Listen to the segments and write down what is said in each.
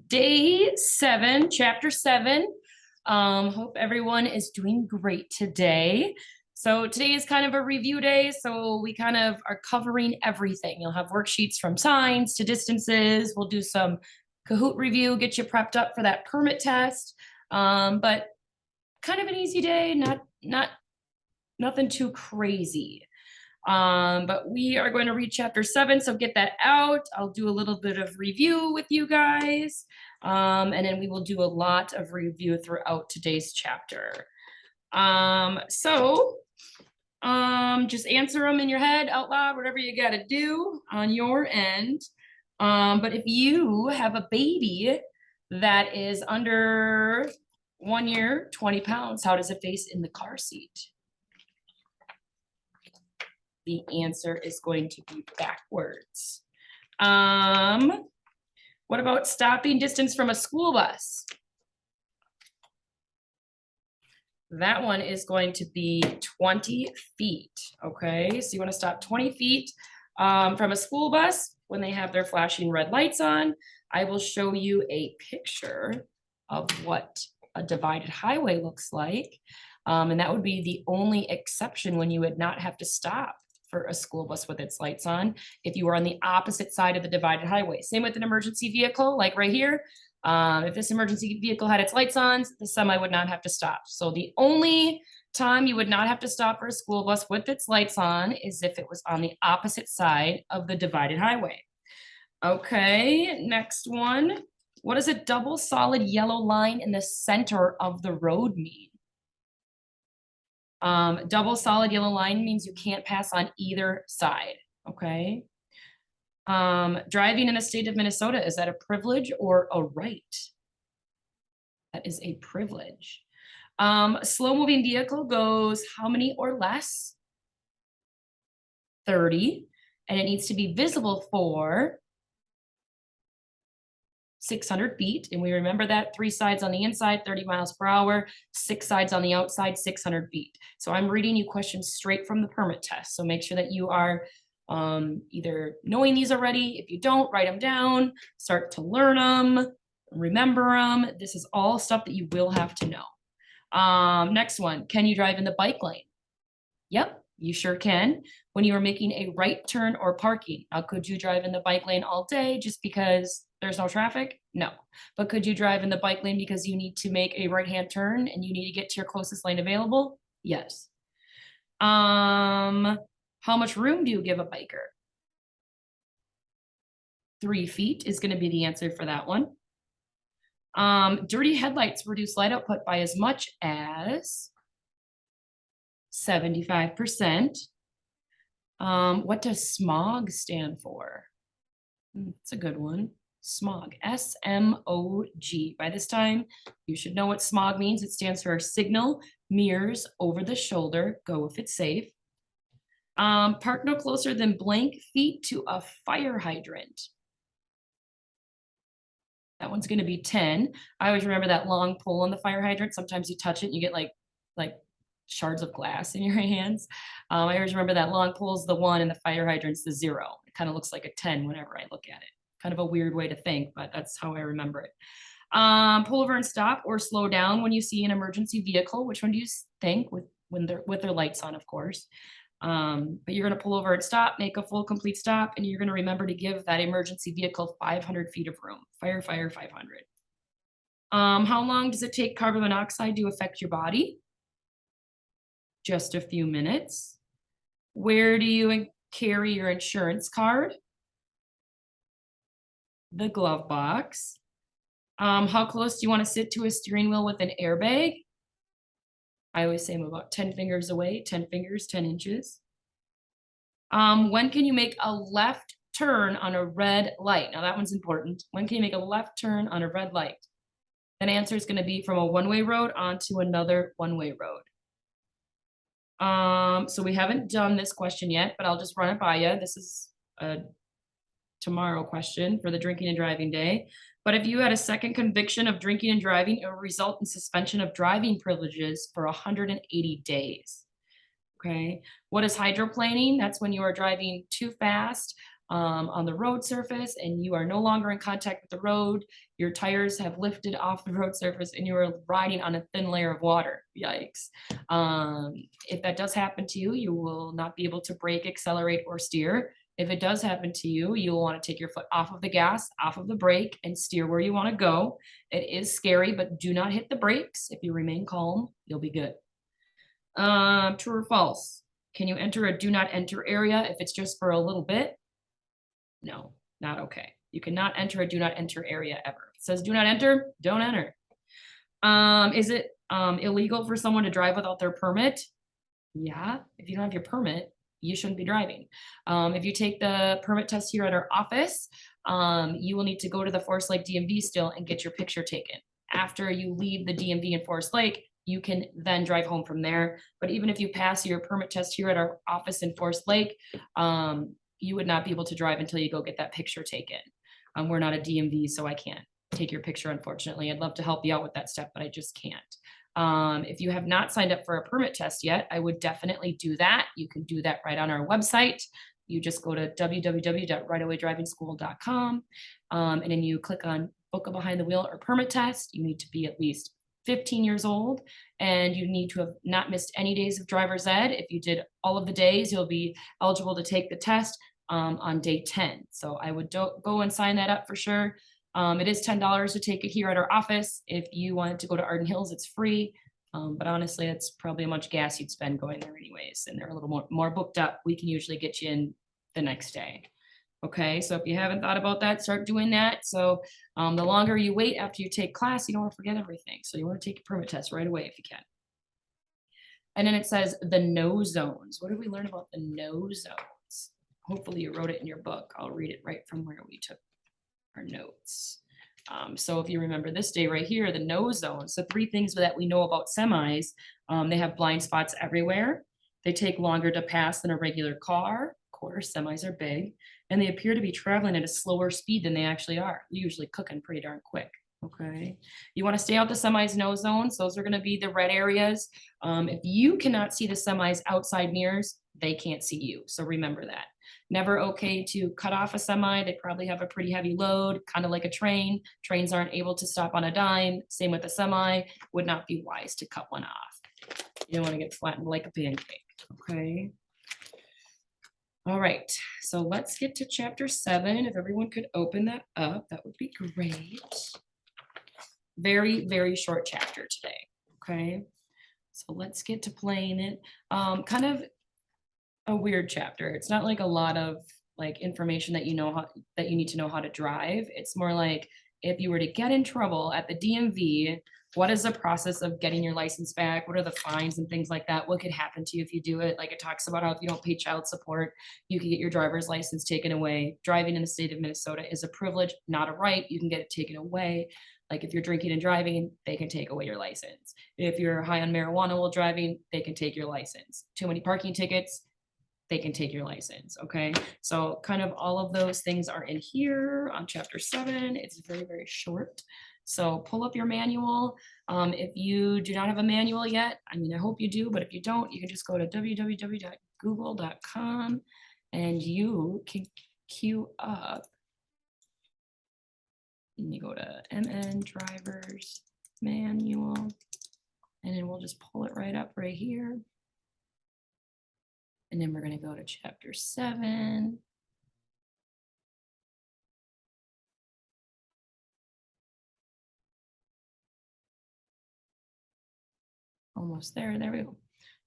day 7, chapter 7. Hope everyone is doing great today. So today is kind of a review day, so we kind of are covering everything. You'll have worksheets from signs to distances. We'll do some Kahoot review, get you prepped up for that permit test. But kind of an easy day, nothing too crazy. But we are going to read chapter 7, so get that out. I'll do a little bit of review with you guys, and then we will do a lot of review throughout today's chapter. Just answer them in your head out loud, whatever you got to do on your end. But if you have a baby that is under 1 year, 20 pounds, how does it face in the car seat? The answer is going to be backwards. What about stopping distance from a school bus? That one is going to be 20 feet, okay? So you wanna stop 20 feet from a school bus when they have their flashing red lights on. I will show you a picture of what a divided highway looks like. And that would be the only exception when you would not have to stop for a school bus with its lights on if you were on the opposite side of the divided highway. Same with an emergency vehicle, like right here. If this emergency vehicle had its lights on, the semi would not have to stop. So the only time you would not have to stop for a school bus with its lights on is if it was on the opposite side of the divided highway. Okay, next one. What does a double solid yellow line in the center of the road mean? Double solid yellow line means you can't pass on either side, okay? Driving in the state of Minnesota, is that a privilege or a right? That is a privilege. A slow-moving vehicle goes how many or less? 30, and it needs to be visible for 600 feet, and we remember that 3 sides on the inside, 30 miles per hour, 6 sides on the outside, 600 feet. So I'm reading you questions straight from the permit test. So make sure that you are either knowing these already. If you don't, write them down, start to learn them, remember them. This is all stuff that you will have to know. Next one, can you drive in the bike lane? Yep, you sure can. When you are making a right turn or parking. Now, could you drive in the bike lane all day just because there's no traffic? No. But could you drive in the bike lane because you need to make a right-hand turn and you need to get to your closest lane available? Yes. How much room do you give a biker? 3 feet is going to be the answer for that one. Dirty headlights reduce light output by as much as 75%. What does smog stand for? It's a good one. Smog, S-M-O-G. By this time, you should know what smog means. It stands for signal, mirrors, over the shoulder, go if it's safe. Park no closer than blank feet to a fire hydrant. That one's going to be 10. I always remember that long pole on the fire hydrant. Sometimes you touch it and you get like shards of glass in your hands. I always remember that long pole is the 1 and the fire hydrant's the 0. It kind of looks like a 10 whenever I look at it. Kind of a weird way to think, but that's how I remember it. Pull over and stop or slow down when you see an emergency vehicle. Which one do you think with their lights on, of course? But you're going to pull over and stop, make a full complete stop, and you're going to remember to give that emergency vehicle 500 feet of room. Fire, 500. How long does it take carbon monoxide to affect your body? Just a few minutes. Where do you carry your insurance card? The glove box. How close do you want to sit to a steering wheel with an airbag? I always say I'm about 10 fingers away, 10 fingers, 10 inches. When can you make a left turn on a red light? Now that one's important. When can you make a left turn on a red light? That answer is going to be from a one-way road onto another one-way road. So we haven't done this question yet, but I'll just run it by you. This is a tomorrow question for the drinking and driving day. But if you had a second conviction of drinking and driving, it will result in suspension of driving privileges for 180 days. Okay. What is hydroplaning? That's when you are driving too fast on the road surface and you are no longer in contact with the road, your tires have lifted off the road surface and you are riding on a thin layer of water. Yikes. If that does happen to you, you will not be able to brake, accelerate, or steer. If it does happen to you, you'll want to take your foot off of the gas, off of the brake, and steer where you want to go. It is scary, but do not hit the brakes. If you remain calm, you'll be good. True or false? Can you enter a do not enter area if it's just for a little bit? No, not okay. You cannot enter a do not enter area ever. It says do not enter, don't enter. Is it illegal for someone to drive without their permit? Yeah, if you don't have your permit, you shouldn't be driving. If you take the permit test here at our office, you will need to go to the Forest Lake DMV still and get your picture taken. After you leave the DMV in Forest Lake, you can then drive home from there. But even if you pass your permit test here at our office in Forest Lake, you would not be able to drive until you go get that picture taken. We're not a DMV, so I can't take your picture, unfortunately. I'd love to help you out with that step, but I just can't. If you have not signed up for a permit test yet, I would definitely do that. You can do that right on our website. You just go to www.rightawaydrivingschool.com, and then you click on book a behind the wheel or permit test. You need to be at least 15 years old, and you need to have not missed any days of driver's ed. If you did all of the days, you'll be eligible to take the test on day 10. So I would go and sign that up for sure. It is $10 to take it here at our office. If you wanted to go to Arden Hills, it's free. But honestly, it's probably how much gas you'd spend going there anyways. And they're a little more booked up. We can usually get you in the next day. Okay, so if you haven't thought about that, start doing that. So the longer you wait after you take class, you don't want to forget everything. So you want to take your permit test right away if you can. And then it says the no zones. What did we learn about the no zones? Hopefully you wrote it in your book. I'll read it right from where we took our notes. So if you remember this day right here, the no zones, the three things that we know about semis, they have blind spots everywhere. They take longer to pass than a regular car. Of course, semis are big, and they appear to be traveling at a slower speed than they actually are. They're usually cooking pretty darn quick. Okay, you want to stay out the semis no zones. Those are going to be the red areas. If you cannot see the semis outside mirrors, they can't see you. So remember that. Never okay to cut off a semi. They probably have a pretty heavy load, kind of like a train. Trains aren't able to stop on a dime. Same with a semi. Would not be wise to cut one off. You don't want to get flattened like a pancake. Okay. All right, so let's get to chapter 7. If everyone could open that up, that would be great. Very, very short chapter today. Okay, so let's get to playing it. Kind of a weird chapter. It's not like a lot of like information that you need to know how to drive. It's more like if you were to get in trouble at the DMV, what is the process of getting your license back? What are the fines and things like that? What could happen to you if you do it? Like it talks about how if you don't pay child support, you can get your driver's license taken away. Driving in the state of Minnesota is a privilege, not a right. You can get it taken away. Like if you're drinking and driving, they can take away your license. If you're high on marijuana while driving, they can take your license. Too many parking tickets, they can take your license. Okay, so kind of all of those things are in here on chapter 7. It's very, very short. So pull up your manual. If you do not have a manual yet, I mean, I hope you do, but if you don't, you can just go to www.google.com and you can queue up. And you go to MN Drivers Manual, and then we'll just pull it right up right here. And then we're going to go to chapter 7. Almost there. There we go.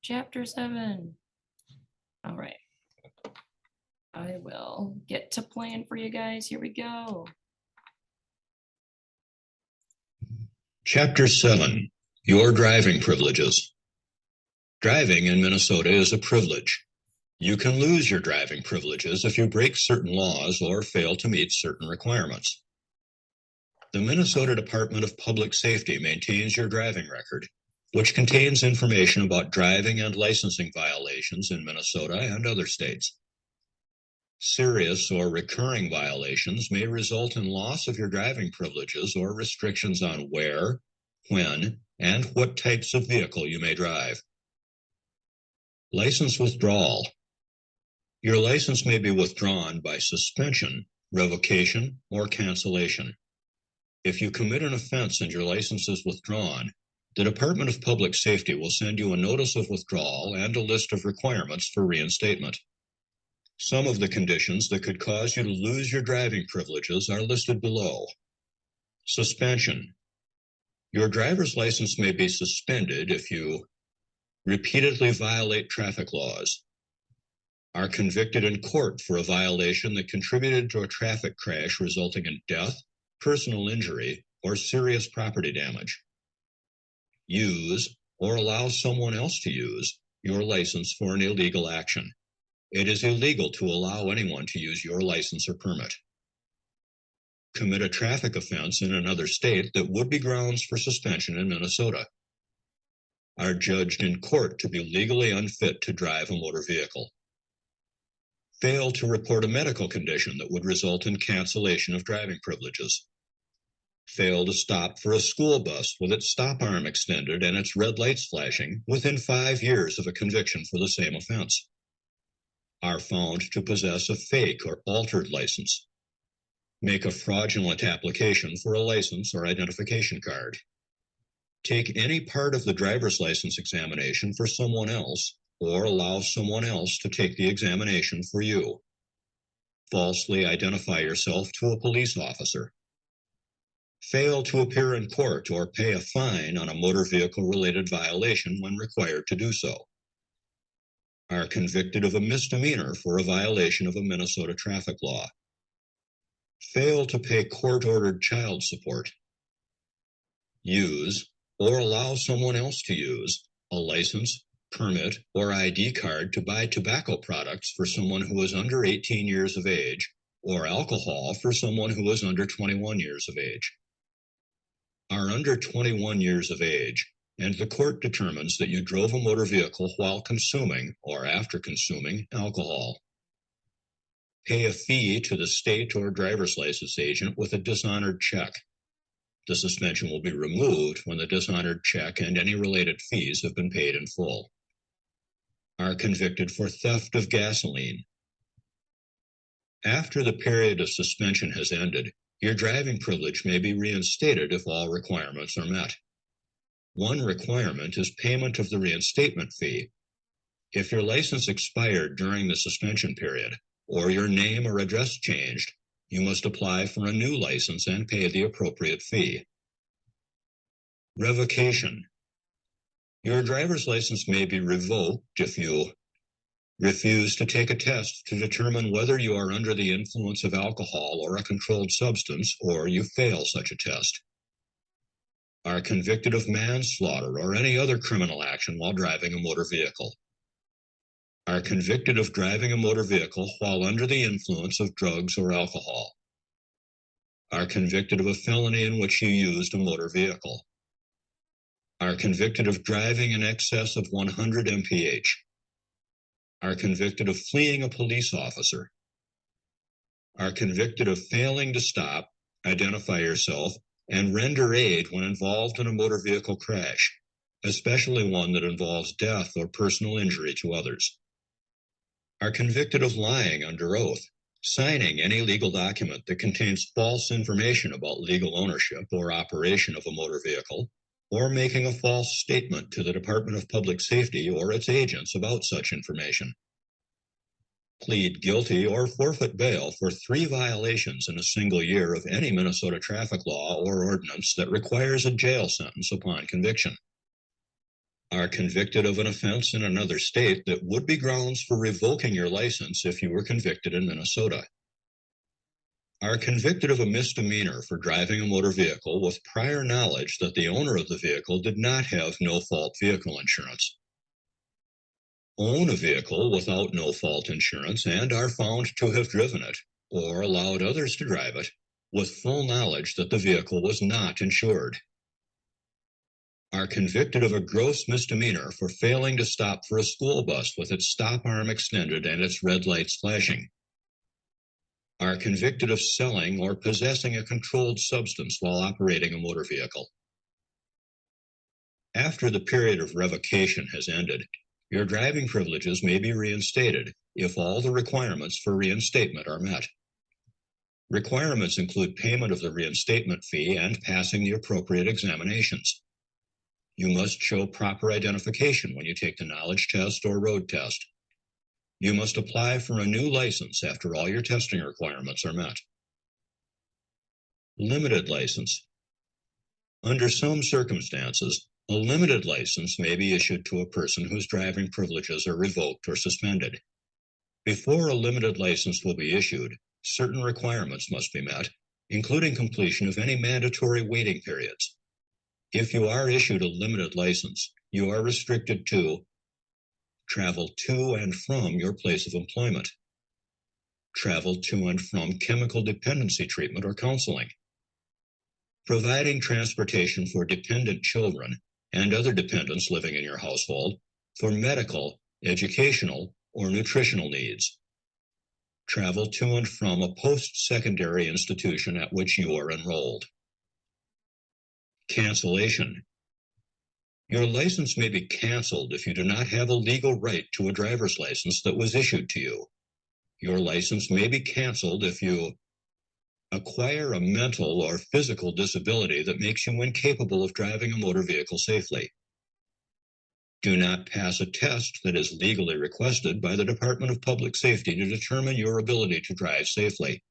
Chapter 7. All right. I will get to plan for you guys. Here we go. Chapter 7. Your driving privileges. Driving in Minnesota is a privilege. You can lose your driving privileges if you break certain laws or fail to meet certain requirements. The Minnesota Department of Public Safety maintains your driving record, which contains information about driving and licensing violations in Minnesota and other states. Serious or recurring violations may result in loss of your driving privileges or restrictions on where, when, and what types of vehicle you may drive. License withdrawal. Your license may be withdrawn by suspension, revocation, or cancellation. If you commit an offense and your license is withdrawn, the Department of Public Safety will send you a notice of withdrawal and a list of requirements for reinstatement. Some of the conditions that could cause you to lose your driving privileges are listed below. Suspension. Your driver's license may be suspended if you repeatedly violate traffic laws, are convicted in court for a violation that contributed to a traffic crash resulting in death, personal injury, or serious property damage. Use or allow someone else to use your license for an illegal action. It is illegal to allow anyone to use your license or permit. Commit a traffic offense in another state that would be grounds for suspension in Minnesota. Are judged in court to be legally unfit to drive a motor vehicle. Fail to report a medical condition that would result in cancellation of driving privileges. Fail to stop for a school bus with its stop arm extended and its red lights flashing within 5 years of a conviction for the same offense. Are found to possess a fake or altered license. Make a fraudulent application for a license or identification card. Take any part of the driver's license examination for someone else or allow someone else to take the examination for you. Falsely identify yourself to a police officer. Fail to appear in court or pay a fine on a motor vehicle-related violation when required to do so. Are convicted of a misdemeanor for a violation of a Minnesota traffic law. Fail to pay court-ordered child support. Use or allow someone else to use a license, permit, or ID card to buy tobacco products for someone who is under 18 years of age, or alcohol for someone who is under 21 years of age. Are under 21 years of age, and the court determines that you drove a motor vehicle while consuming or after consuming alcohol. Pay a fee to the state or driver's license agent with a dishonored check. The suspension will be removed when the dishonored check and any related fees have been paid in full. Are convicted for theft of gasoline. After the period of suspension has ended, your driving privilege may be reinstated if all requirements are met. One requirement is payment of the reinstatement fee. If your license expired during the suspension period, or your name or address changed, you must apply for a new license and pay the appropriate fee. Revocation. Your driver's license may be revoked if you refuse to take a test to determine whether you are under the influence of alcohol or a controlled substance, or you fail such a test. Are convicted of manslaughter or any other criminal action while driving a motor vehicle. Are convicted of driving a motor vehicle while under the influence of drugs or alcohol. Are convicted of a felony in which you used a motor vehicle. Are convicted of driving in excess of 100 mph. Are convicted of fleeing a police officer. Are convicted of failing to stop, identify yourself, and render aid when involved in a motor vehicle crash, especially one that involves death or personal injury to others. Are convicted of lying under oath, signing any legal document that contains false information about legal ownership or operation of a motor vehicle, or making a false statement to the Department of Public Safety or its agents about such information. Plead guilty or forfeit bail for 3 violations in a single year of any Minnesota traffic law or ordinance that requires a jail sentence upon conviction. Are convicted of an offense in another state that would be grounds for revoking your license if you were convicted in Minnesota. Are convicted of a misdemeanor for driving a motor vehicle with prior knowledge that the owner of the vehicle did not have no-fault vehicle insurance. Own a vehicle without no-fault insurance and are found to have driven it or allowed others to drive it with full knowledge that the vehicle was not insured. Are convicted of a gross misdemeanor for failing to stop for a school bus with its stop arm extended and its red lights flashing. Are convicted of selling or possessing a controlled substance while operating a motor vehicle. After the period of revocation has ended, your driving privileges may be reinstated if all the requirements for reinstatement are met. Requirements include payment of the reinstatement fee and passing the appropriate examinations. You must show proper identification when you take the knowledge test or road test. You must apply for a new license after all your testing requirements are met. Limited license. Under some circumstances, a limited license may be issued to a person whose driving privileges are revoked or suspended. Before a limited license will be issued, certain requirements must be met, including completion of any mandatory waiting periods. If you are issued a limited license, you are restricted to travel to and from your place of employment, travel to and from chemical dependency treatment or counseling, providing transportation for dependent children and other dependents living in your household for medical, educational, or nutritional needs, travel to and from a post-secondary institution at which you are enrolled. Cancellation. Your license may be canceled if you do not have a legal right to a driver's license that was issued to you. Your license may be canceled if you acquire a mental or physical disability that makes you incapable of driving a motor vehicle safely. Do not pass a test that is legally requested by the Department of Public Safety to determine your ability to drive safely.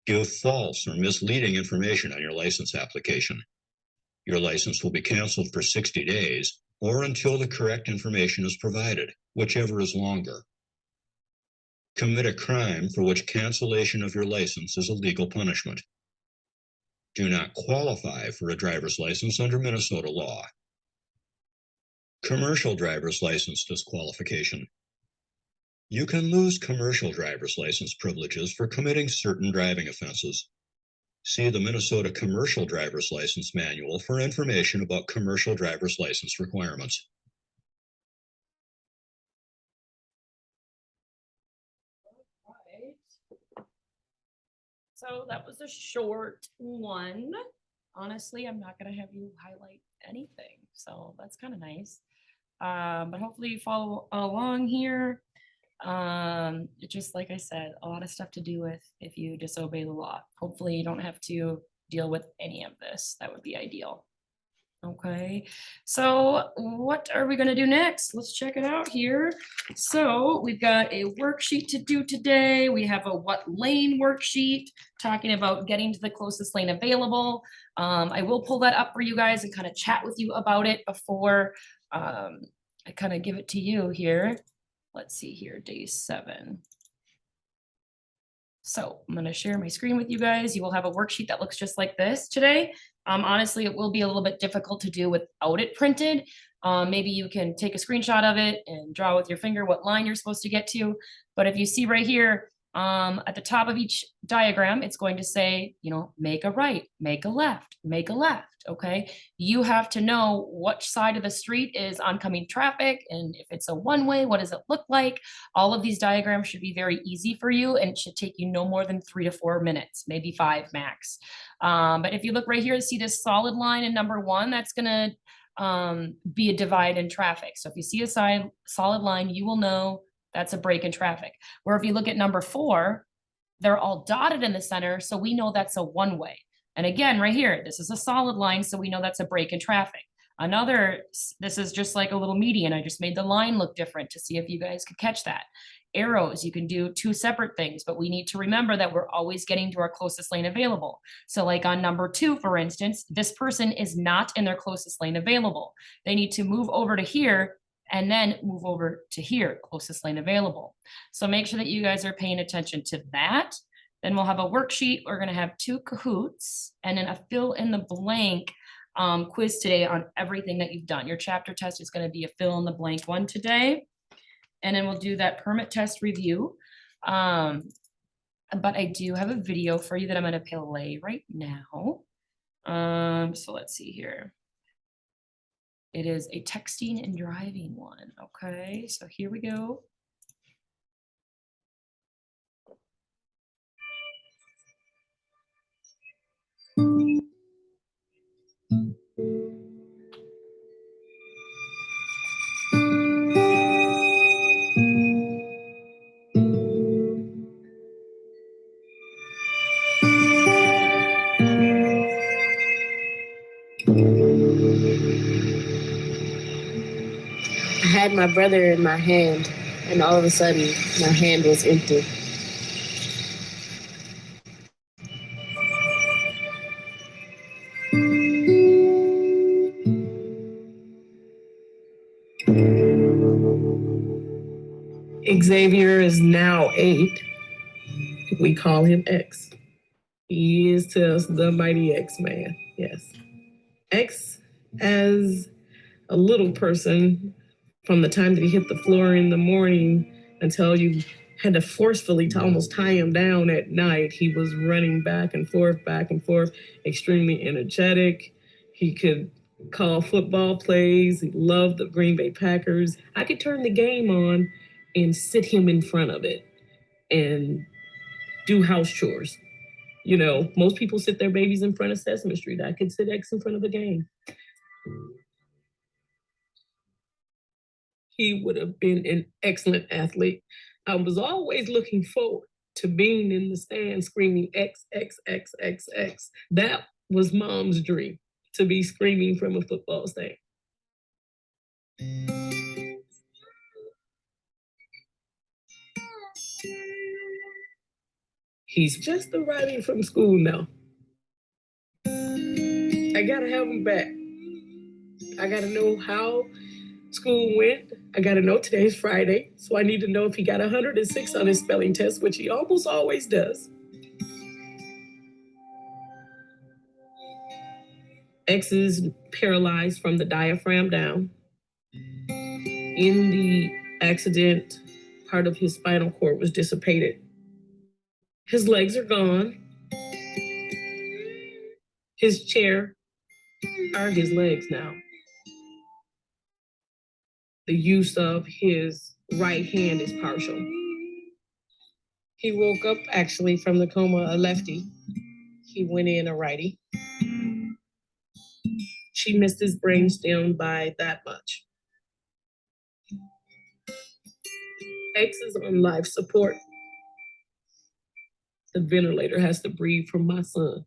Give false or misleading information on your license application. Your license will be canceled for 60 days or until the correct information is provided, whichever is longer. Commit a crime for which cancellation of your license is a legal punishment. Do not qualify for a driver's license under Minnesota law. Commercial driver's license disqualification. You can lose commercial driver's license privileges for committing certain driving offenses. See the Minnesota Commercial Driver's License Manual for information about commercial driver's license requirements. Right. So that was a short one. Honestly, I'm not going to have you highlight anything, so that's kind of nice. But hopefully you follow along here. Just like I said, a lot of stuff to do with if you disobey the law. Hopefully you don't have to deal with any of this. That would be ideal. Okay, so what are we gonna do next? Let's check it out here. So we've got a worksheet to do today. We have a what lane worksheet talking about getting to the closest lane available. I will pull that up for you guys and kind of chat with you about it before I kind of give it to you here. Let's see here, day 7. So I'm going to share my screen with you guys. You will have a worksheet that looks just like this today. Honestly, it will be a little bit difficult to do without it printed. Maybe you can take a screenshot of it and draw with your finger what line you're supposed to get to. But if you see right here, at the top of each diagram, it's going to say, you know, make a right, make a left, okay? You have to know which side of the street is oncoming traffic, and if it's a one-way, what does it look like? All of these diagrams should be very easy for you, and it should take you no more than 3 to 4 minutes, maybe 5 max. But if you look right here, see this solid line in number 1, that's gonna be a divide in traffic. So if you see a solid line, you will know that's a break in traffic. Where if you look at number 4, they're all dotted in the center, so we know that's a one-way. And again, right here, this is a solid line, so we know that's a break in traffic. This is just like a little median. I just made the line look different to see if you guys could catch that. Arrows, you can do 2 separate things, but we need to remember that we're always getting to our closest lane available. So like on number 2, for instance, this person is not in their closest lane available. They need to move over to here and then move over to here, closest lane available. So make sure that you guys are paying attention to that. Then we'll have a worksheet. We're gonna have 2 Kahoots and then a fill in the blank quiz today on everything that you've done. Your chapter test is gonna be a fill in the blank one today. And then we'll do that permit test review. But I do have a video for you that I'm gonna play right now. So let's see here. It is a texting and driving one. Okay, so here we go. had my brother in my hand, and all of a sudden, my hand was empty. Xavier is now 8. We call him X. He is to us the mighty X-Man. Yes. X, as a little person, from the time that he hit the floor in the morning until you had to forcefully to almost tie him down at night, he was running back and forth, extremely energetic. He could call football plays. He loved the Green Bay Packers. I could turn the game on and sit him in front of it and do house chores. You know, most people sit their babies in front of Sesame Street. I could sit X in front of the game. He would have been an excellent athlete. I was always looking forward to being in the stand screaming X, X, X, X, X. That was Mom's dream, to be screaming from a football stand. He's just arriving from school now. I gotta have him back. I gotta know how school went. I gotta know today's Friday, so I need to know if he got 106 on his spelling test, which he almost always does. X is paralyzed from the diaphragm down. In the accident, part of his spinal cord was dissipated. His legs are gone. His chair are his legs now. The use of his right hand is partial. He woke up actually from the coma a lefty. He went in a righty. She missed his brainstem by that much. X is on life support. The ventilator has to breathe for my son.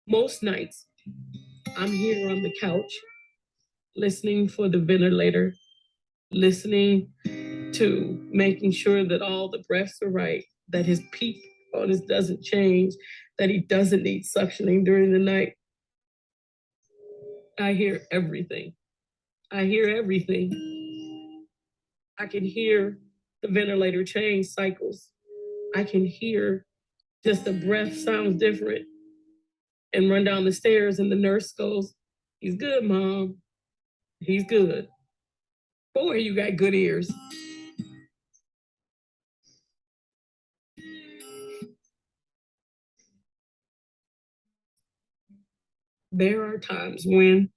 Most nights, I'm here on the couch, listening for the ventilator, listening to making sure that all the breaths are right, that his peak on his doesn't change, that he doesn't need suctioning during the night. I hear everything. I hear everything. I can hear the ventilator change cycles. I can hear just the breath sounds different and run down the stairs and the nurse goes, "He's good, Mom. He's good." Boy, you got good ears. There are times when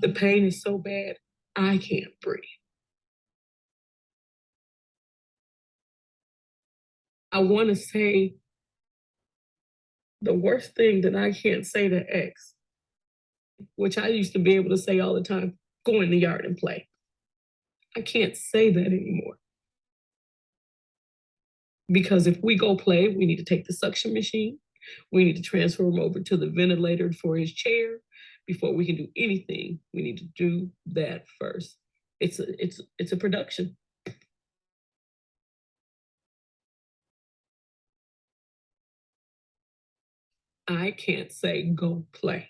the pain is so bad, I can't breathe. I want to say the worst thing that I can't say to X, which I used to be able to say all the time, go in the yard and play. I can't say that anymore. Because if we go play, we need to take the suction machine. We need to transfer him over to the ventilator for his chair. Before we can do anything, we need to do that first. It's a production. I can't say go play.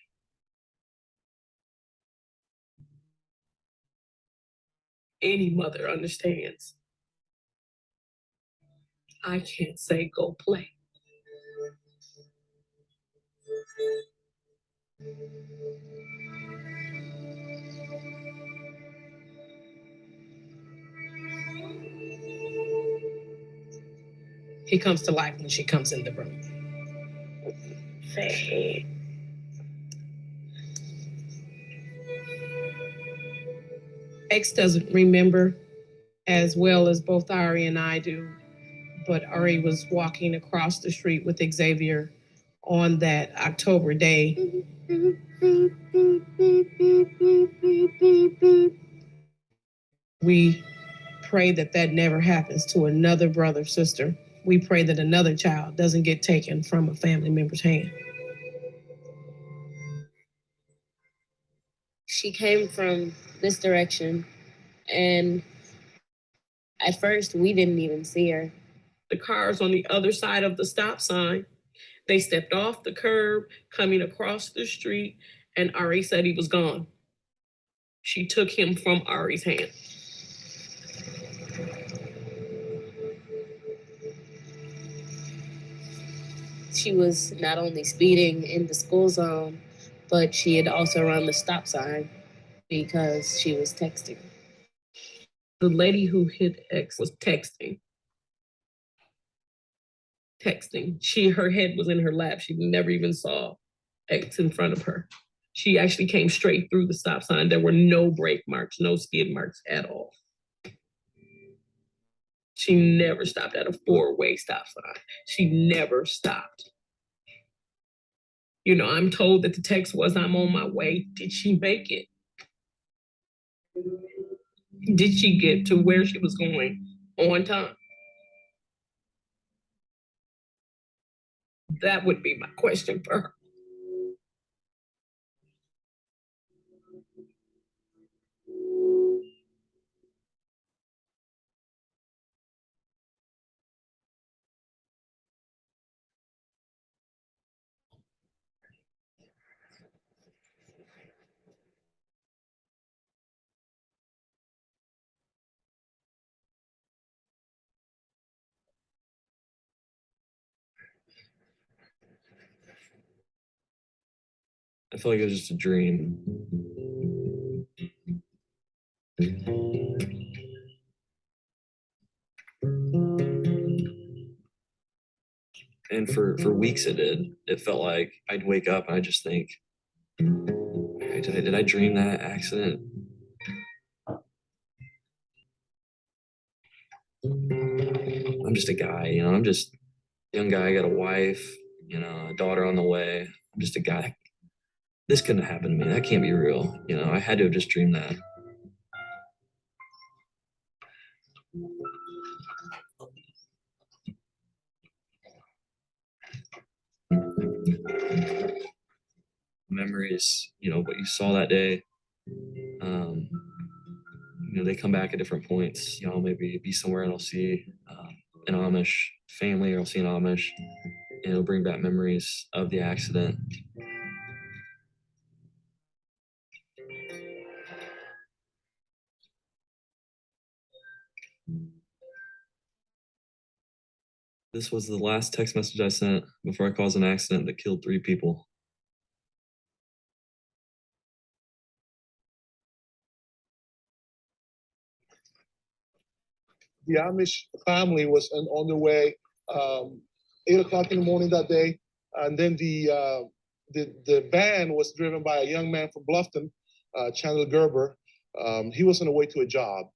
Any mother understands. I can't say go play. He comes to life when she comes in the room. Say. X doesn't remember as well as both Ari and I do, but Ari was walking across the street with Xavier on that October day. We pray that that never happens to another brother, sister. We pray that another child doesn't get taken from a family member's hand. she came from this direction, and at first we didn't even see her. The cars on the other side of the stop sign, they stepped off the curb, coming across the street, and Ari said he was gone. She took him from Ari's hand. She was not only speeding in the school zone, but she had also run the stop sign because she was texting. The lady who hit X was texting. Her head was in her lap. She never even saw X in front of her. She actually came straight through the stop sign. There were no brake marks, no skid marks at all. She never stopped at a four-way stop sign. She never stopped. You know, I'm told that the text was, "I'm on my way." Did she make it? Did she get to where she was going on time? That would be my question for her. I feel like it was just a dream. And for weeks it did. It felt like I'd wake up and I'd just think, did I dream that accident? I'm just a guy, you know, I'm just a young guy, I got a wife, you know, a daughter on the way. I'm just a guy. This couldn't have happened to me. That can't be real. You know, I had to have just dreamed that. Memories, you know, what you saw that day, you know, they come back at different points. You know, maybe be somewhere and I'll see an Amish family, or I'll see an Amish, and it'll bring back memories of the accident. This was the last text message I sent before I caused an accident that killed 3 people. The Amish family was on their way 8 o'clock in the morning that day, and then the van was driven by a young man from Bluffton, Chandler Gerber. He was on the way to a job.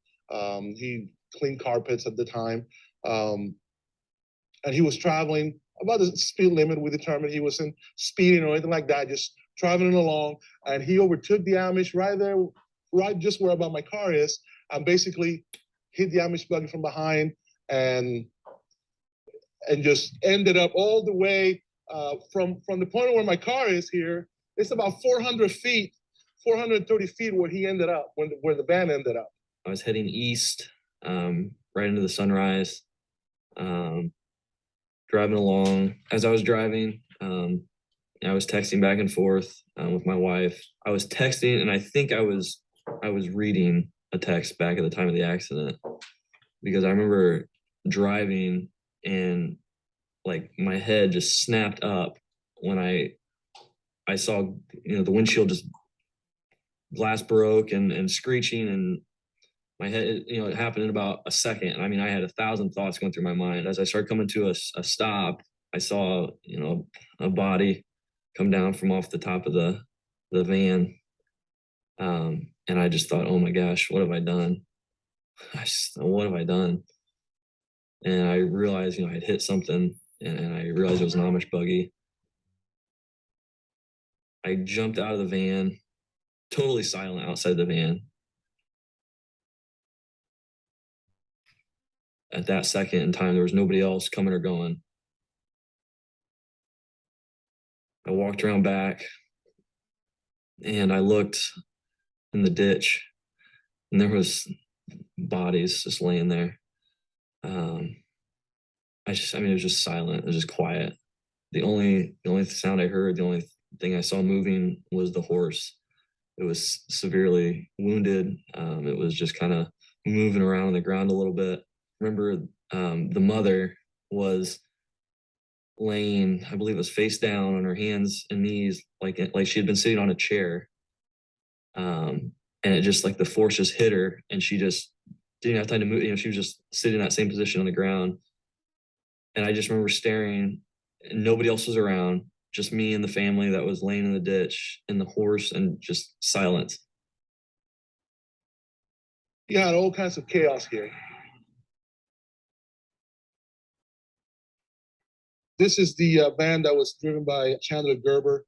He cleaned carpets at the time, and he was traveling about the speed limit we determined. He wasn't speeding or anything like that, just traveling along, and he overtook the Amish right there, right just where about my car is, and basically hit the Amish buggy from behind, and just ended up all the way from the point where my car is here. It's about 400 feet, 430 feet where he ended up, where the van ended up. I was heading east, right into the sunrise, driving along. As I was driving, I was texting back and forth with my wife. I was texting, and I think I was reading a text back at the time of the accident, because I remember driving and like my head just snapped up when I saw, you know, the windshield just glass broke and screeching, and my head, you know, it happened in about a second. I mean, I had 1,000 thoughts going through my mind. As I started coming to a stop, I saw, you know, a body come down from off the top of the van. And I just thought, oh my gosh, what have I done? What have I done? And I realized, you know, I'd hit something, and I realized it was an Amish buggy. I jumped out of the van, totally silent outside the van. At that second in time, there was nobody else coming or going. I walked around back, and I looked in the ditch, and there was bodies just laying there. I mean, it was just silent. It was just quiet. The only sound I heard, the only thing I saw moving was the horse. It was severely wounded. It was just kind of moving around on the ground a little bit. Remember, the mother was laying, I believe it was face down on her hands and knees, like she had been sitting on a chair. And it just, like, the force just hit her, and she just didn't have time to move. You know, she was just sitting in that same position on the ground. And I just remember staring, and nobody else was around, just me and the family that was laying in the ditch, and the horse, and just silence. You had all kinds of chaos here. This is the van that was driven by Chandler Gerber.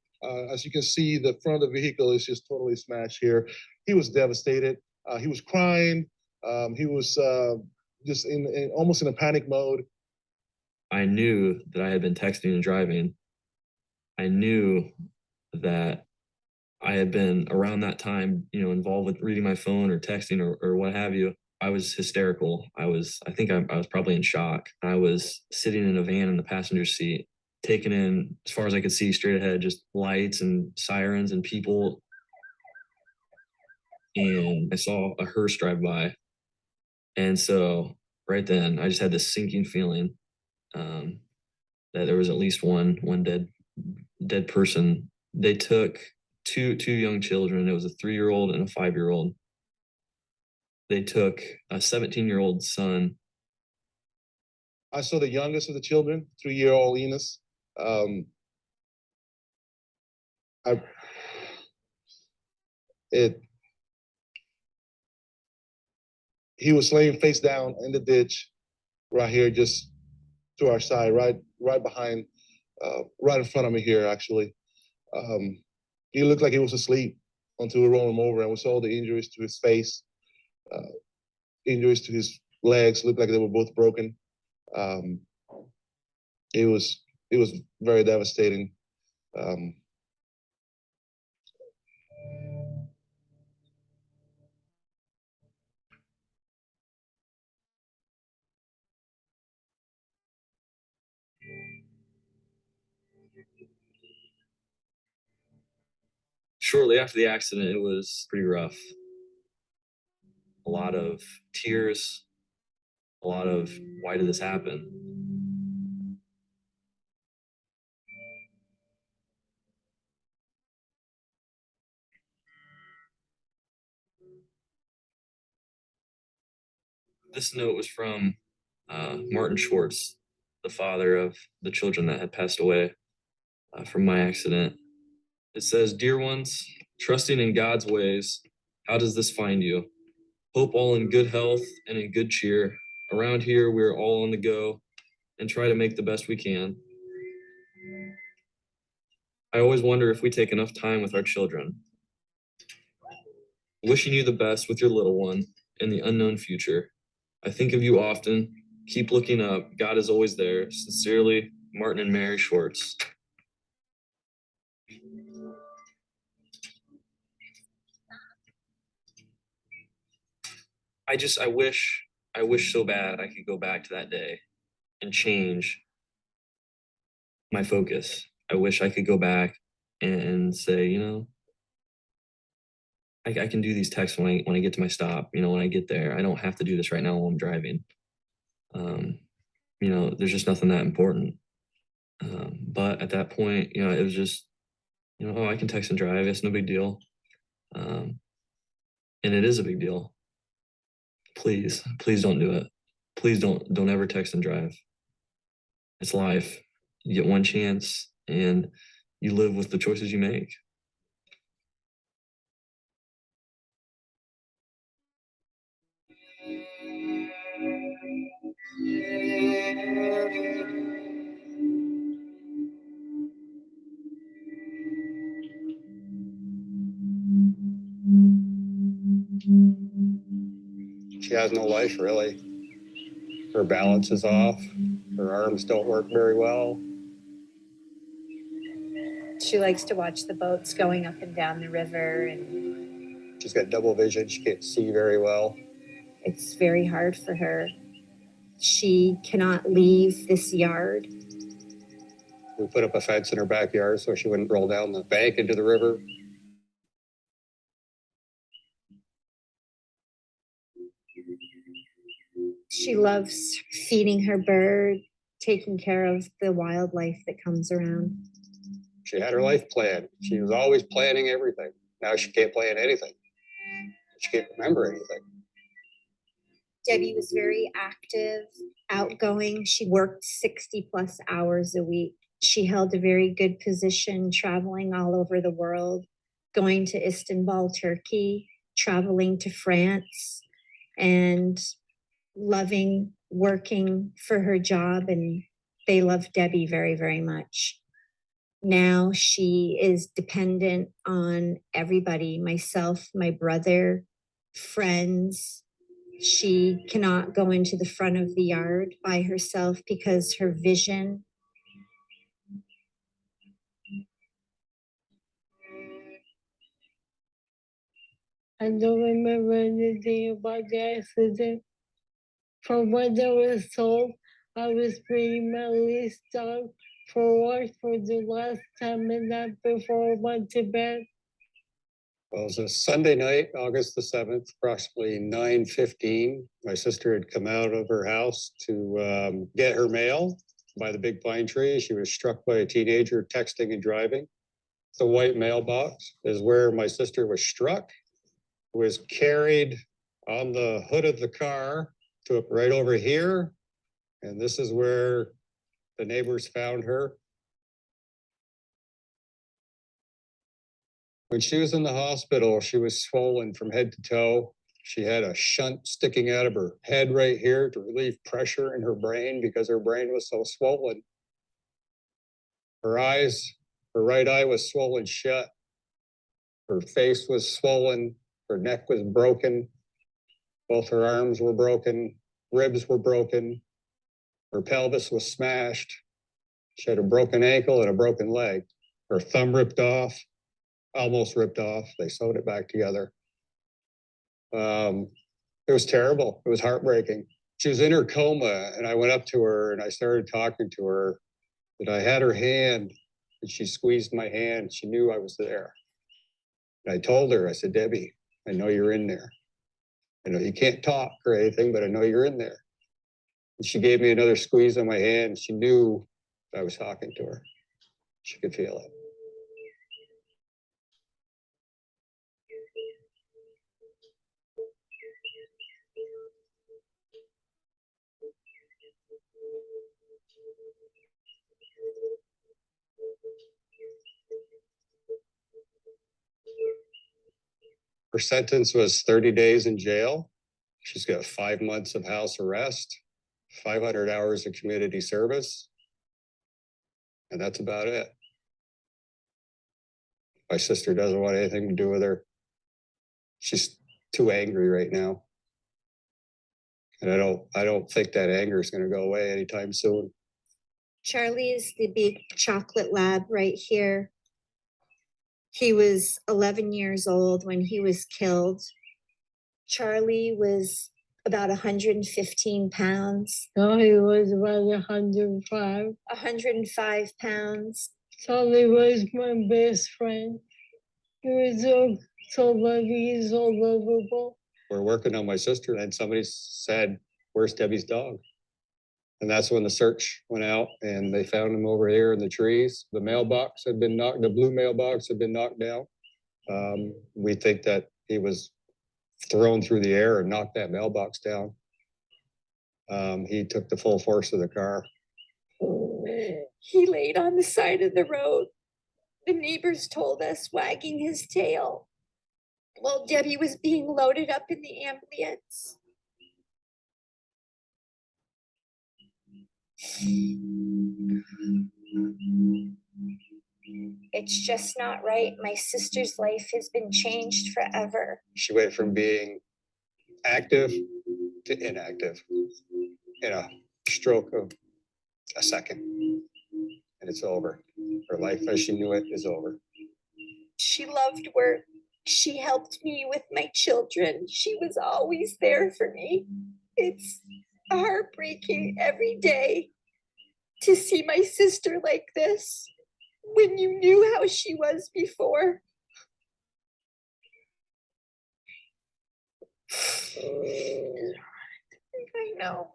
As you can see, the front of the vehicle is just totally smashed here. He was devastated. He was crying. He was just almost in a panic mode. I knew that I had been texting and driving. I knew that I had been around that time, you know, involved with reading my phone or texting or what have you. I was hysterical. I think I was probably in shock. I was sitting in a van in the passenger seat, taking in, as far as I could see straight ahead, just lights and sirens and people. And I saw a hearse drive by. And so right then I just had this sinking feeling that there was at least one dead person. They took two young children. It was a 3-year-old and a 5-year-old. They took a 17-year-old son. I saw the youngest of the children, 3-year-old Enos. He was laying face down in the ditch right here, just to our side, right behind, right in front of me here, actually. He looked like he was asleep until we rolled him over, and we saw the injuries to his face, injuries to his legs, looked like they were both broken. It was very devastating. Shortly after the accident, it was pretty rough. A lot of tears, a lot of, why did this happen? This note was from Martin Schwartz, the father of the children that had passed away from my accident. It says, "Dear ones, trusting in God's ways, how does this find you? Hope all in good health and in good cheer. Around here, we're all on the go and try to make the best we can. I always wonder if we take enough time with our children. Wishing you the best with your little one in the unknown future. I think of you often. Keep looking up. God is always there. Sincerely, Martin and Mary Schwartz." I wish so bad I could go back to that day and change my focus. I wish I could go back and say, you know, I can do these texts when I get to my stop, you know, when I get there. I don't have to do this right now while I'm driving. You know, there's just nothing that important. But at that point, you know, it was just, you know, oh, I can text and drive. It's no big deal. And it is a big deal. Please don't do it. Please don't ever text and drive. It's life. You get one chance and you live with the choices you make. She has no life, really. Her balance is off. Her arms don't work very well. She likes to watch the boats going up and down the river, and She's got double vision. She can't see very well. It's very hard for her. She cannot leave this yard. We put up a fence in her backyard so she wouldn't roll down the bank into the river. She loves feeding her bird, taking care of the wildlife that comes around. She had her life planned. She was always planning everything. Now she can't plan anything. She can't remember anything. Debbie was very active, outgoing. She worked 60 plus hours a week. She held a very good position, traveling all over the world, going to Istanbul, Turkey, traveling to France, and loving working for her job. And they love Debbie very, very much. Now she is dependent on everybody, myself, my brother, friends. She cannot go into the front of the yard by herself because her vision. I don't remember anything about the accident. From what I was told, I was bringing my lease dog for work for the last time and not before I went to bed. Well, it was a Sunday night, August the 7th, approximately 9:15. My sister had come out of her house to get her mail by the big pine tree. She was struck by a teenager texting and driving. The white mailbox is where my sister was struck, was carried on the hood of the car to right over here. And this is where the neighbors found her. When she was in the hospital, she was swollen from head to toe. She had a shunt sticking out of her head right here to relieve pressure in her brain because her brain was so swollen. Her eyes, her right eye was swollen shut. Her face was swollen. Her neck was broken. Both her arms were broken. Ribs were broken. Her pelvis was smashed. She had a broken ankle and a broken leg. Her thumb ripped off. Almost ripped off. They sewed it back together. It was terrible. It was heartbreaking. She was in her coma, and I went up to her and I started talking to her. And I had her hand, and she squeezed my hand. She knew I was there. And I told her, I said, Debbie, I know you're in there. I know you can't talk or anything, but I know you're in there. And she gave me another squeeze on my hand. She knew I was talking to her. She could feel it. Her sentence was 30 days in jail. She's got 5 months of house arrest, 500 hours of community service. And that's about it. My sister doesn't want anything to do with her. She's too angry right now. And I don't think that anger is going to go away anytime soon. Charlie is the big chocolate lab right here. He was 11 years old when he was killed. Charlie was about 115 pounds. No, he was about 105. 105 pounds. Charlie was my best friend. He was so loving, so lovable. We're working on my sister, and somebody said, "Where's Debbie's dog?" And that's when the search went out, and they found him over here in the trees. The mailbox had been knocked, the blue mailbox had been knocked down. We think that he was thrown through the air and knocked that mailbox down. He took the full force of the car. He laid on the side of the road. The neighbors told us, wagging his tail, while Debbie was being loaded up in the ambulance. It's just not right. My sister's life has been changed forever. She went from being active to inactive in a stroke of a second. And it's over. Her life as she knew it is over. She loved work. She helped me with my children. She was always there for me. It's heartbreaking every day to see my sister like this when you knew how she was before. I know.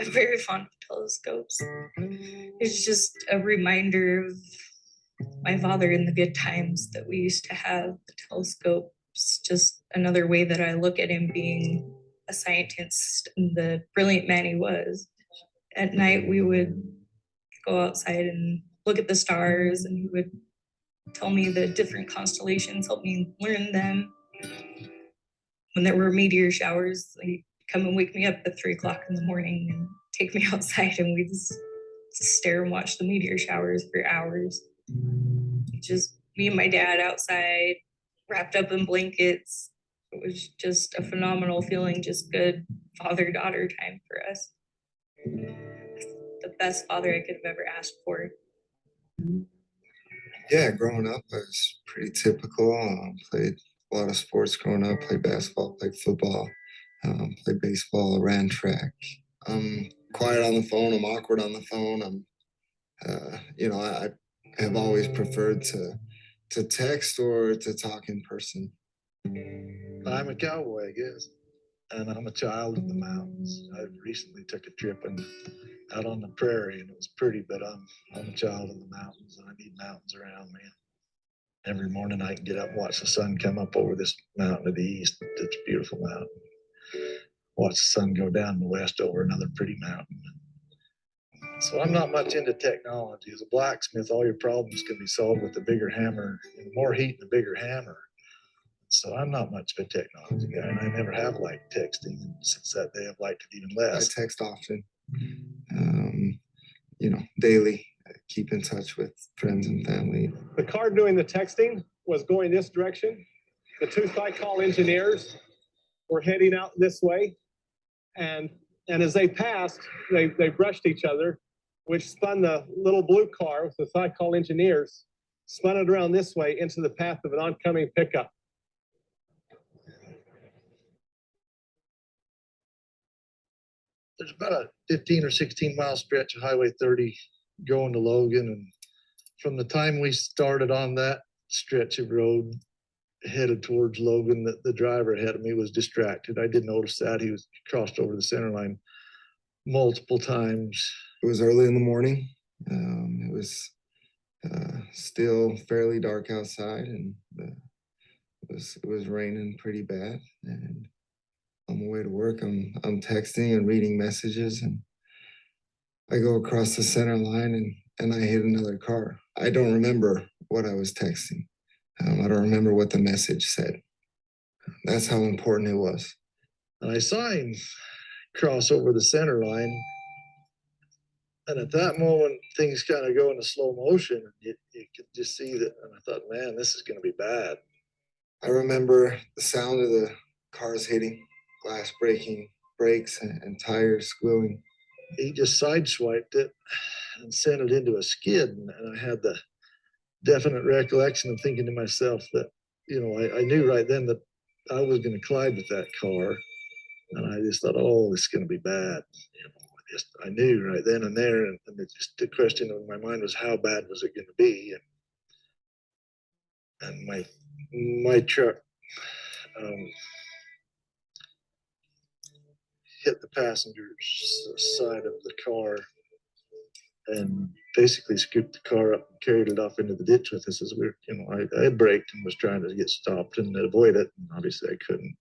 I'm very fond of telescopes. It's just a reminder of my father in the good times that we used to have. The telescope's just another way that I look at him being a scientist and the brilliant man he was. At night, we would go outside and look at the stars, and he would tell me the different constellations, help me learn them. When there were meteor showers, he'd come and wake me up at 3 o'clock in the morning and take me outside, and we'd just stare and watch the meteor showers for hours. Just me and my dad outside, wrapped up in blankets. It was just a phenomenal feeling, just good father-daughter time for us. The best father I could have ever asked for. Yeah, growing up, I was pretty typical. Played a lot of sports growing up, played basketball, played football, played baseball, ran track. I'm quiet on the phone, I'm awkward on the phone. I have always preferred to text or to talk in person. I'm a cowboy, I guess, and I'm a child of the mountains. I recently took a trip out on the prairie, and it was pretty, but I'm a child of the mountains, and I need mountains around me. Every morning I can get up and watch the sun come up over this mountain to the east. It's a beautiful mountain. Watch the sun go down in the west over another pretty mountain. So I'm not much into technology. As a blacksmith, all your problems can be solved with a bigger hammer, and the more heat and the bigger hammer. So I'm not much of a technology guy, and I never have liked texting. And since that day, I've liked it even less. I text often, daily. I keep in touch with friends and family. The car doing the texting was going this direction. The two cycol engineers were heading out this way. And as they passed, they brushed each other, which spun the little blue car with the cycol engineers, spun it around this way into the path of an oncoming pickup. There's about a 15 or 16 mile stretch of Highway 30 going to Logan. And from the time we started on that stretch of road headed towards Logan, the driver ahead of me was distracted. I didn't notice that. He crossed over the center line multiple times. It was early in the morning. It was still fairly dark outside, and it was raining pretty bad. And on my way to work, I'm texting and reading messages, and I go across the center line and I hit another car. I don't remember what I was texting. I don't remember what the message said. That's how important it was. And I saw him cross over the center line. And at that moment, things kind of go into slow motion. You could just see that. And I thought, man, this is going to be bad. I remember the sound of the cars hitting, glass breaking, brakes and tires squealing. He just sideswiped it and sent it into a skid. And I had the definite recollection of thinking to myself that, I knew right then that I was going to collide with that car. And I just thought, oh, this is going to be bad. I knew right then and there. And the question in my mind was, how bad was it going to be? And my truck hit the passenger's side of the car and basically scooped the car up and carried it off into the ditch with us as I had braked and was trying to get stopped and avoid it. And obviously I couldn't.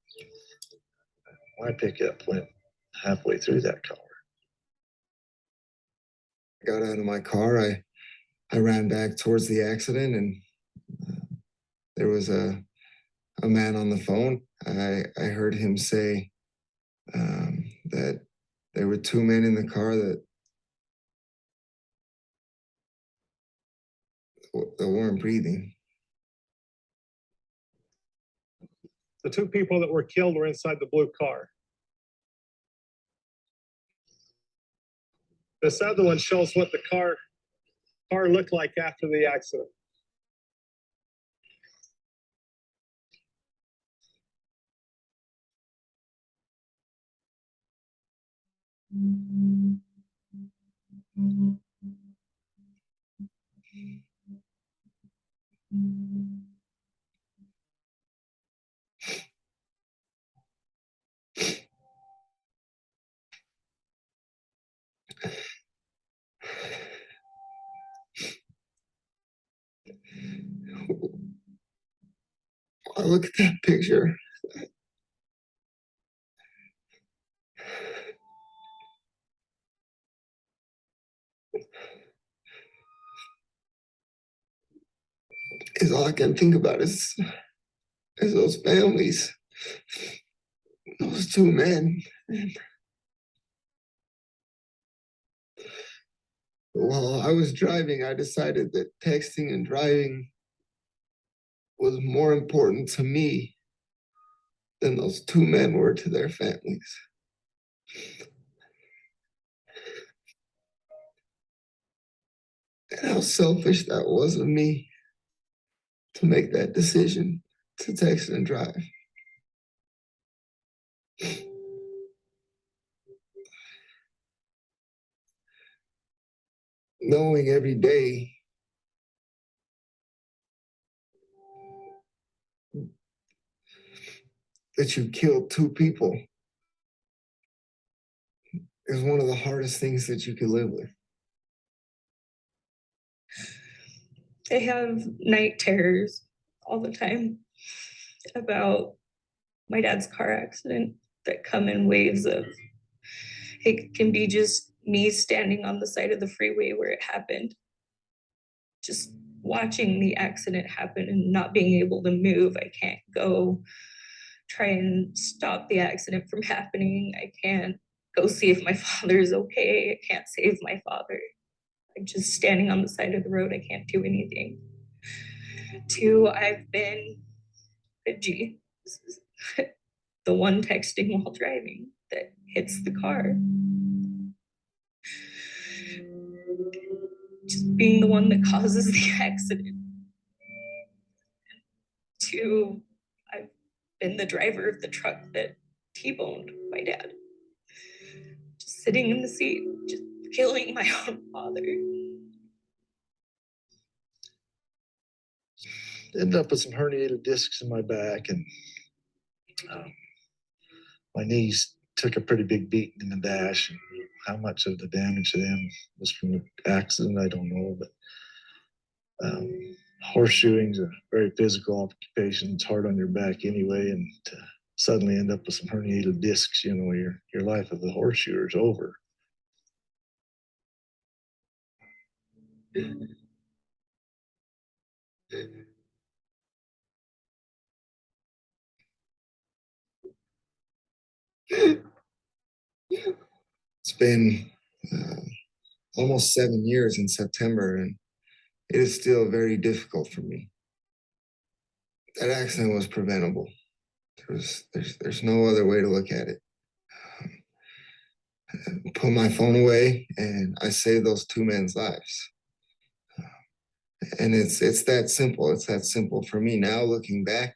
My pickup went halfway through that car. I got out of my car. I ran back towards the accident, and there was a a man on the phone. I heard him say that there were two men in the car that weren't breathing. The two people that were killed were inside the blue car. This other one shows what the car looked like after the accident. I look at that picture. Is all I can think about is those families, those two men. While I was driving, I decided that texting and driving was more important to me than those two men were to their families. And how selfish that was of me to make that decision to text and drive. Knowing every day that you killed two people is one of the hardest things that you can live with. I have night terrors all the time about my dad's car accident that come in waves of, it can be just me standing on the side of the freeway where it happened, just watching the accident happen and not being able to move. I can't go try and stop the accident from happening. I can't go see if my father's okay. I can't save my father. I'm just standing on the side of the road. I can't do anything. Two, I've been G, the one texting while driving that hits the car. Just being the one that causes the accident. Two, I've been the driver of the truck that T-boned my dad. Just sitting in the seat, just killing my own father. Ended up with some herniated discs in my back, and my knees took a pretty big beating in the dash. And how much of the damage to them was from the accident, I don't know. But horseshoeing is a very physical occupation. It's hard on your back anyway, and to suddenly end up with some herniated discs, you know, your life as a horseshoer is over. It's been almost 7 years in September, and it is still very difficult for me. That accident was preventable. There's no other way to look at it. I put my phone away, and I saved those two men's lives. And it's that simple. It's that simple for me now, looking back.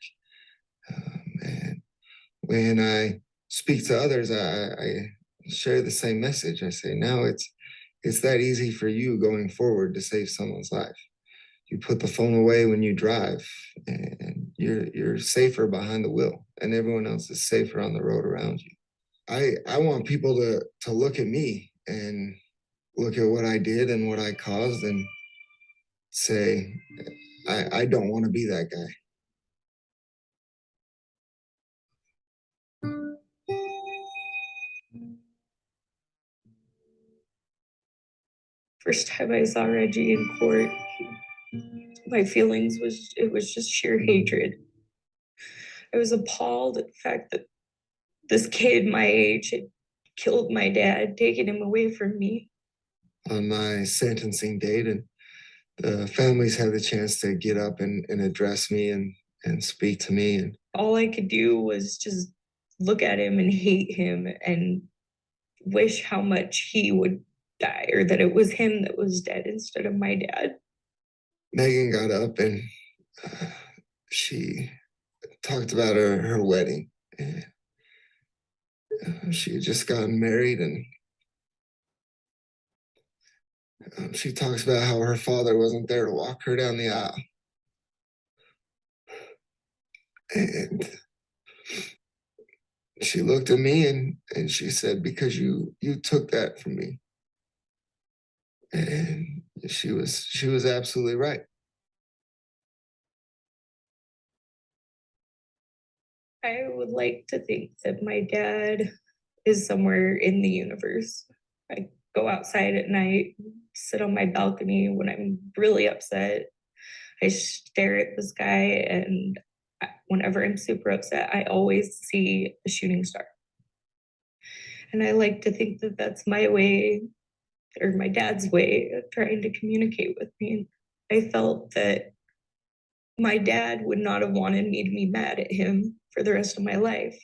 And when I speak to others, I share the same message. I say, now it's that easy for you going forward to save someone's life. You put the phone away when you drive, and you're safer behind the wheel, and everyone else is safer on the road around you. I want people to look at me and look at what I did and what I caused and say, I don't want to be that guy. First time I saw Reggie in court, my feelings was just sheer hatred. I was appalled at the fact that this kid my age had killed my dad, taken him away from me. On my sentencing date, and the families had the chance to get up and address me and speak to me. And all I could do was just look at him and hate him and wish how much he would die, or that it was him that was dead instead of my dad. Megan got up and she talked about her wedding. And she had just gotten married, and she talks about how her father wasn't there to walk her down the aisle. And she looked at me and she said, because you took that from me. And she was absolutely right. I would like to think that my dad is somewhere in the universe. I go outside at night, sit on my balcony when I'm really upset. I stare at the sky, and whenever I'm super upset, I always see a shooting star. And I like to think that that's my way, or my dad's way, of trying to communicate with me. I felt that my dad would not have wanted me to be mad at him for the rest of my life.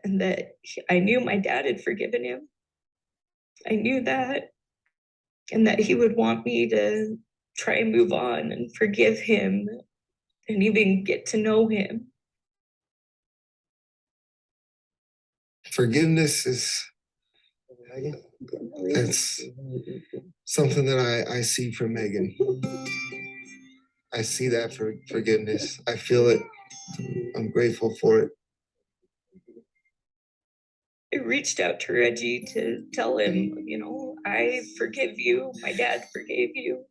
And that I knew my dad had forgiven him. I knew that. And that he would want me to try and move on and forgive him and even get to know him. Forgiveness is, it's something that I see from Megan. I see that for forgiveness. I feel it. I'm grateful for it. I reached out to Reggie to tell him, I forgive you. My dad forgave you.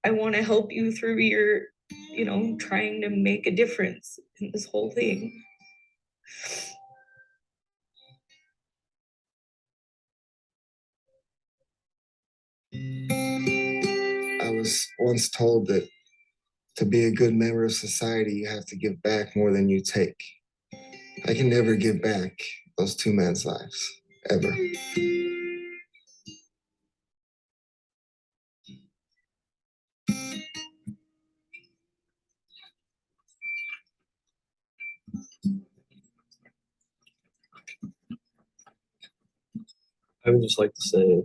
I want to help you through your, trying to make a difference in this whole thing. I was once told that to be a good member of society, you have to give back more than you take. I can never give back those two men's lives, ever. I would just like to say,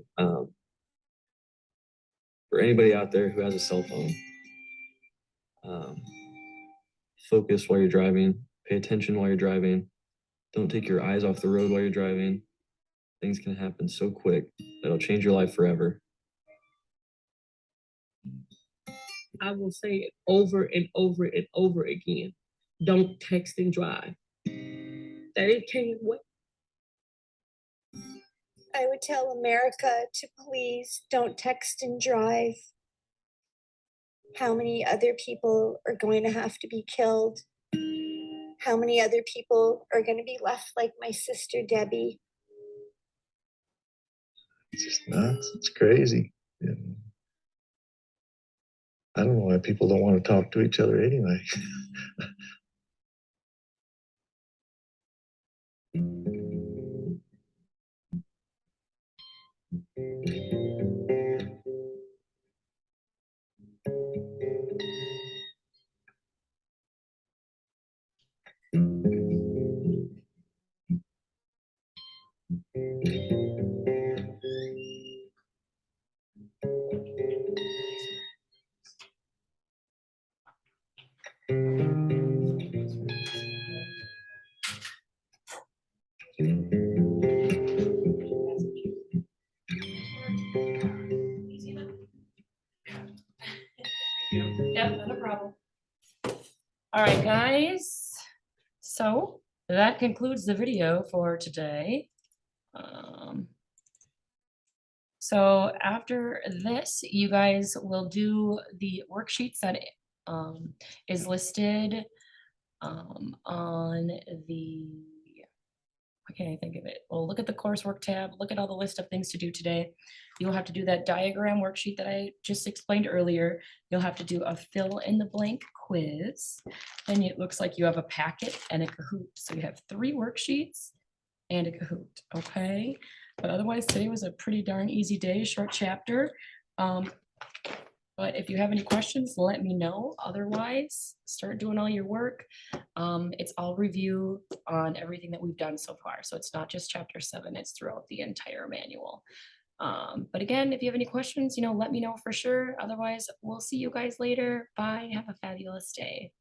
for anybody out there who has a cell phone, focus while you're driving, pay attention while you're driving. Don't take your eyes off the road while you're driving. Things can happen so quick that it'll change your life forever. I will say it over and over and over again. Don't text and drive. That it can't wait. I would tell America to please don't text and drive. How many other people are going to have to be killed? How many other people are going to be left like my sister Debbie? It's just nuts. It's crazy. And I don't know why people don't want to talk to each other anyway. Yep, not a problem. All right, guys. So that concludes the video for today. So after this, you guys will do the worksheets that is listed on the What can I think of it? Well, look at the coursework tab, look at all the list of things to do today. You'll have to do that diagram worksheet that I just explained earlier. You'll have to do a fill in the blank quiz. Then it looks like you have a packet and a Kahoot. So you have 3 worksheets and a Kahoot, okay? But otherwise, today was a pretty darn easy day, short chapter. But if you have any questions, let me know. Otherwise, start doing all your work. It's all review on everything that we've done so far. So it's not just chapter 7, it's throughout the entire manual. But again, if you have any questions, let me know for sure. Otherwise, we'll see you guys later. Bye. Have a fabulous day.